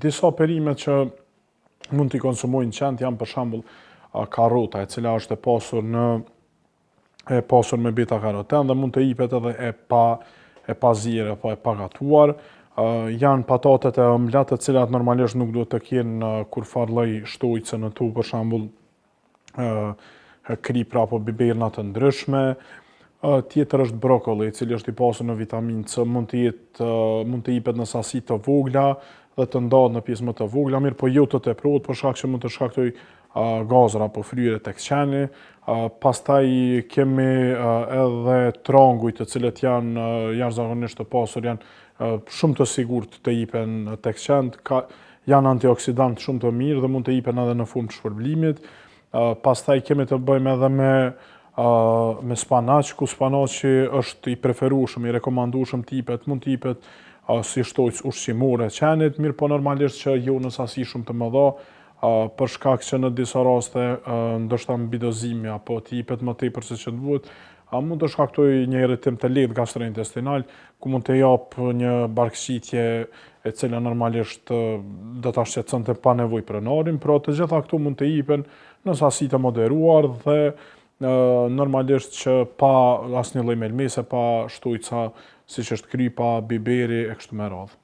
Disa perimet që mund t'i konsumojnë qentë janë për shembull karrota, e cila është e pasur me beta karoten dhe mund të jipet edhe e pa zire apo e pa gatuar. Janë patatet e ëmbla, të cilat normalisht nuk duhet të kenë kurfar lloj shtojse në to, për shembull kripra apo biberna të ndryshme. Tjetër është brokoli, i cili është i pasur në vitaminë C, mund të jipet në sasi të vogla dhe të ndahet në pjesë më të vogla, mirë po jo të tepruar për shkak që mund të shkaktoj gazra apo fryre tek qeni. Pastaj kemi edhe trangujt, të cilët janë jashtëzakonisht të pasur, janë shumë të sigurt të jipen tek qent, janë antioksidant shumë të mirë dhe mund të jipen edhe në formë të shpërblimit. Pastaj kemi të bëjmë edhe me spanaq, ku spanaqi është i preferueshëm, i rekomandueshëm të jipet, mund të jipet si shtojcë ushqimore qenit, mirë po normalisht që jo në sasi shumë të mëdha, për shkak që në disa raste ndoshta mbidozimi apo të jipet më tepër se që duhet, mund të shkaktoj një irritim të lehtë gastrointestinal, ku mund të jap një barkëqitje e cila normalisht do ta shqetësonte pa nevojë pronarin, pra të gjitha këto mund të jipen në sasi të moderuar dhe normalisht që pa asnjë lloj melmese, pa shtojca siç është krypa, biberi e kështu me radhë.